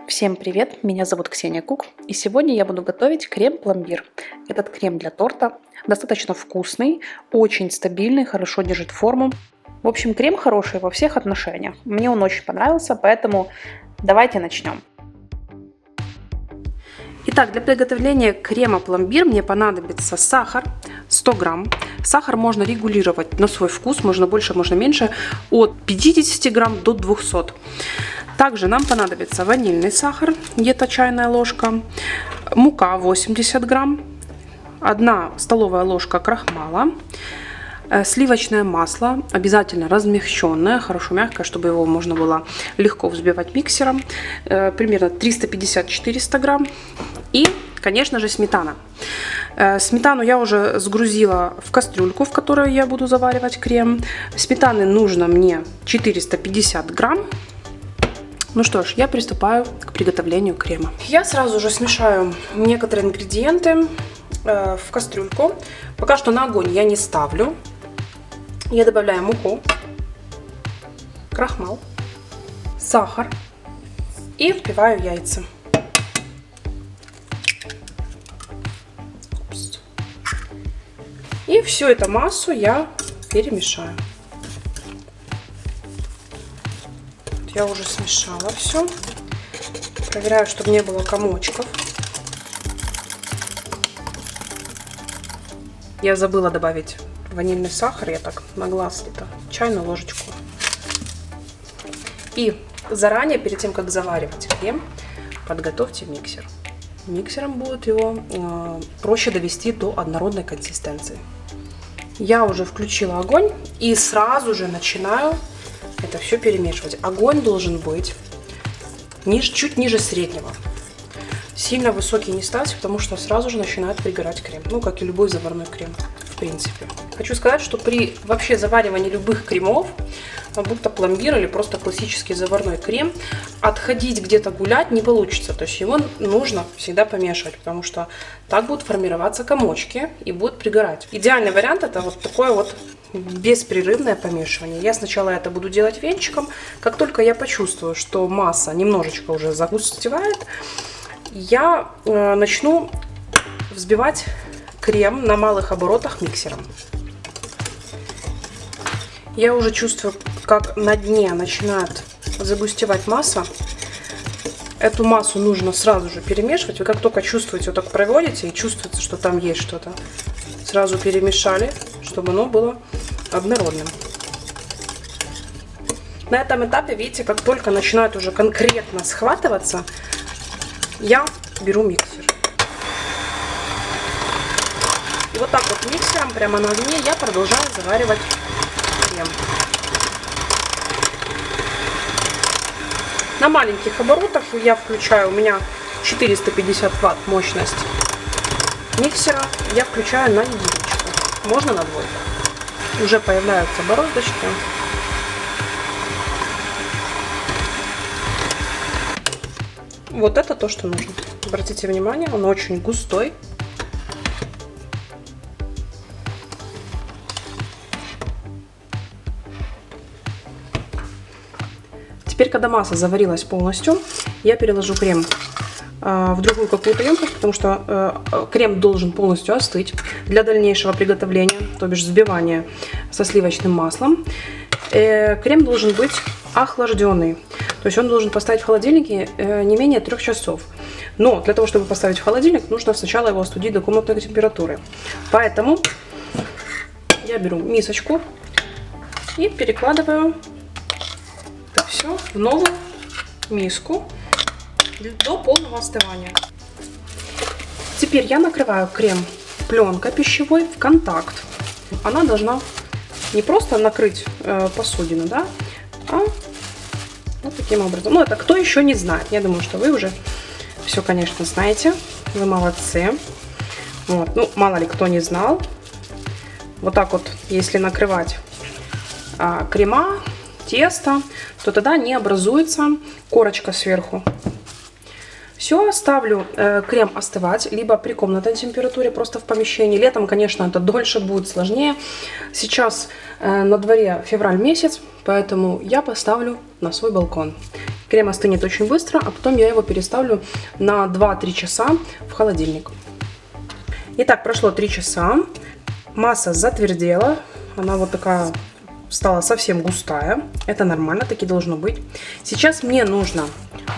Всем привет, меня зовут Ксения Кук, и сегодня я буду готовить крем-пломбир. Этот крем для торта достаточно вкусный, очень стабильный, хорошо держит форму. В общем, крем хороший во всех отношениях. Мне он очень понравился, поэтому давайте начнем. Итак, для приготовления крема-пломбир мне понадобится сахар 100 грамм. Сахар можно регулировать на свой вкус, можно больше, можно меньше, от 50 грамм до 200. Также нам понадобится ванильный сахар, где-то чайная ложка, мука 80 грамм, 1 столовая ложка крахмала, сливочное масло, обязательно размягченное, хорошо мягкое, чтобы его можно было легко взбивать миксером, примерно 350-400 грамм. И, конечно же, сметана. Сметану я уже сгрузила в кастрюльку, в которой я буду заваривать крем. Сметаны нужно мне 450 грамм. Ну что ж, я приступаю к приготовлению крема. Я сразу же смешаю некоторые ингредиенты в кастрюльку. Пока что на огонь я не ставлю. Я добавляю муку, крахмал, сахар и взбиваю яйца. И всю эту массу я перемешаю. Я уже смешала все. Проверяю, чтобы не было комочков. Я забыла добавить ванильный сахар. Я так на глаз где-то чайную ложечку. И заранее, перед тем, как заваривать крем, подготовьте миксер. Миксером будет его проще довести до однородной консистенции. Я уже включила огонь и сразу же начинаю это все перемешивать. Огонь должен быть чуть ниже среднего. Сильно высокий не ставьте, потому что сразу же начинает пригорать крем. Ну, как и любой заварной крем, в принципе. Хочу сказать, что при вообще заваривании любых кремов, будь то пломбир или просто классический заварной крем, отходить где-то гулять не получится. То есть его нужно всегда помешивать, потому что так будут формироваться комочки и будут пригорать. Идеальный вариант — это вот такое вот беспрерывное помешивание. Я сначала это буду делать венчиком. Как только я почувствую, что масса немножечко уже загустевает, я начну взбивать крем на малых оборотах миксером. Я уже чувствую, как на дне начинает загустевать масса. Эту массу нужно сразу же перемешивать. Вы как только чувствуете, вот так проводите и чувствуете, что там есть что-то, сразу перемешали, чтобы оно было однородным. На этом этапе, видите, как только начинает уже конкретно схватываться, я беру миксер. И вот так вот миксером прямо на огне я продолжаю заваривать крем. На маленьких оборотах я включаю, у меня 450 Вт мощность миксера, я включаю на единичку, можно на двойку. Уже появляются бороздочки. Вот это то, что нужно. Обратите внимание, он очень густой. Теперь, когда масса заварилась полностью, я переложу крем в другую какую-то емкость, потому что крем должен полностью остыть для дальнейшего приготовления, то бишь взбивания со сливочным маслом. Крем должен быть охлажденный, то есть он должен поставить в холодильнике не менее 3 часов. Но для того, чтобы поставить в холодильник, нужно сначала его остудить до комнатной температуры. Поэтому я беру мисочку и перекладываю это все в новую миску до полного остывания. Теперь я накрываю крем пленкой пищевой в контакт. Она должна не просто накрыть посудину, да, а вот таким образом. Ну, это кто еще не знает. Я думаю, что вы уже все, конечно, знаете. Вы молодцы. Вот. Ну, мало ли кто не знал. Вот так вот, если накрывать крема, тесто, то тогда не образуется корочка сверху. Все, ставлю крем остывать, либо при комнатной температуре, просто в помещении. Летом, конечно, это дольше будет, сложнее. Сейчас на дворе февраль месяц, поэтому я поставлю на свой балкон. Крем остынет очень быстро, а потом я его переставлю на 2-3 часа в холодильник. Итак, прошло 3 часа. Масса затвердела. Она вот такая стала совсем густая. Это нормально, так и должно быть. Сейчас мне нужно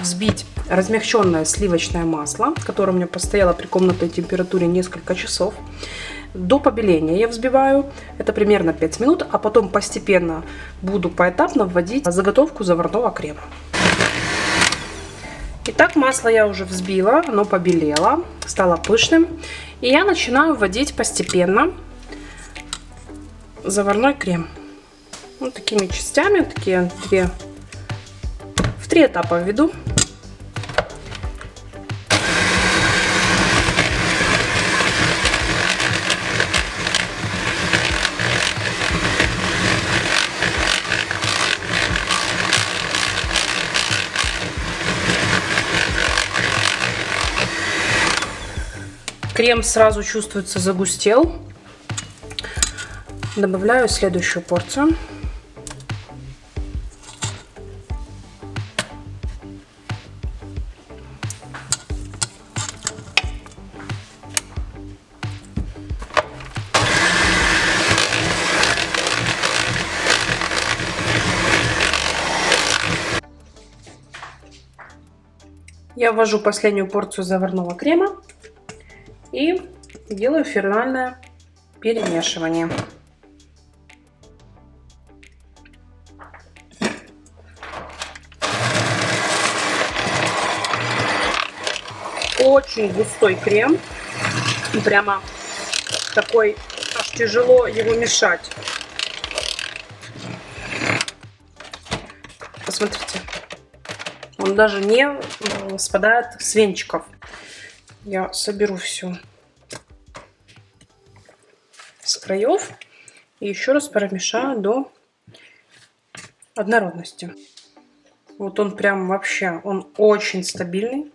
взбить размягченное сливочное масло, которое у меня постояло при комнатной температуре несколько часов. До побеления я взбиваю. Это примерно 5 минут, а потом постепенно буду поэтапно вводить заготовку заварного крема. Итак, масло я уже взбила, оно побелело, стало пышным. И я начинаю вводить постепенно заварной крем. Вот такими частями, такие в 3 этапа введу. Крем сразу чувствуется загустел. Добавляю следующую порцию. Я ввожу последнюю порцию заварного крема и делаю финальное перемешивание. Очень густой крем, прямо такой, аж тяжело его мешать. Посмотрите, он даже не спадает с венчиков. Я соберу все с краев и еще раз промешаю до однородности. Вот он прям вообще, он очень стабильный.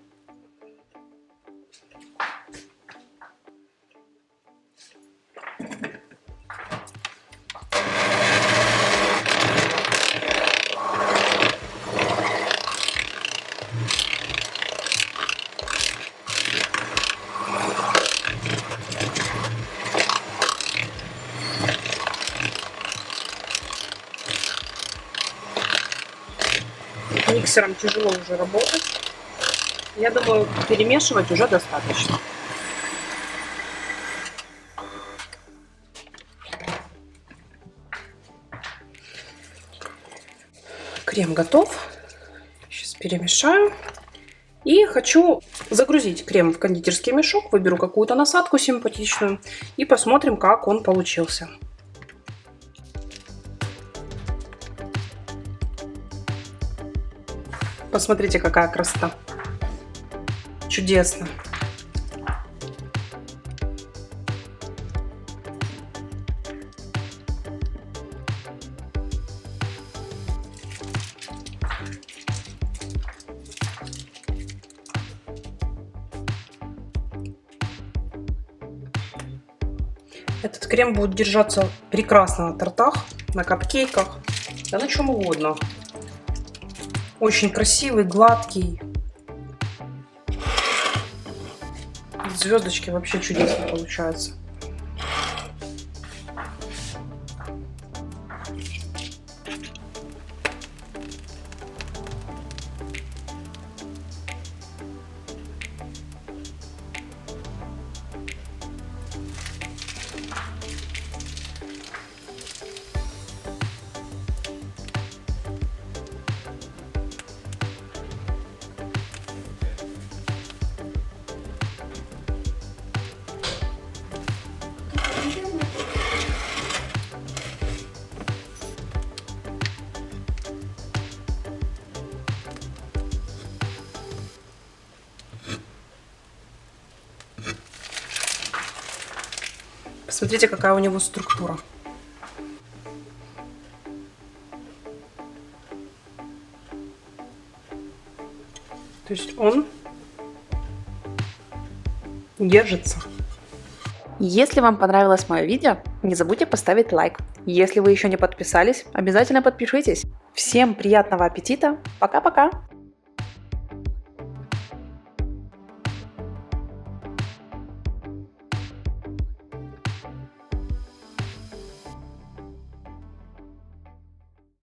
Миксером тяжело уже работать. Я думаю, перемешивать уже достаточно. Крем готов. Сейчас перемешаю. И хочу загрузить крем в кондитерский мешок. Выберу какую-то насадку симпатичную и посмотрим, как он получился. Посмотрите, какая красота. Чудесно. Этот крем будет держаться прекрасно на тортах, на капкейках, да на чем угодно. Очень красивый, гладкий. Звездочки вообще чудесно получаются. Посмотрите, какая у него структура. То есть он держится. Если вам понравилось мое видео, не забудьте поставить лайк. Если вы еще не подписались, обязательно подпишитесь. Всем приятного аппетита. Пока-пока.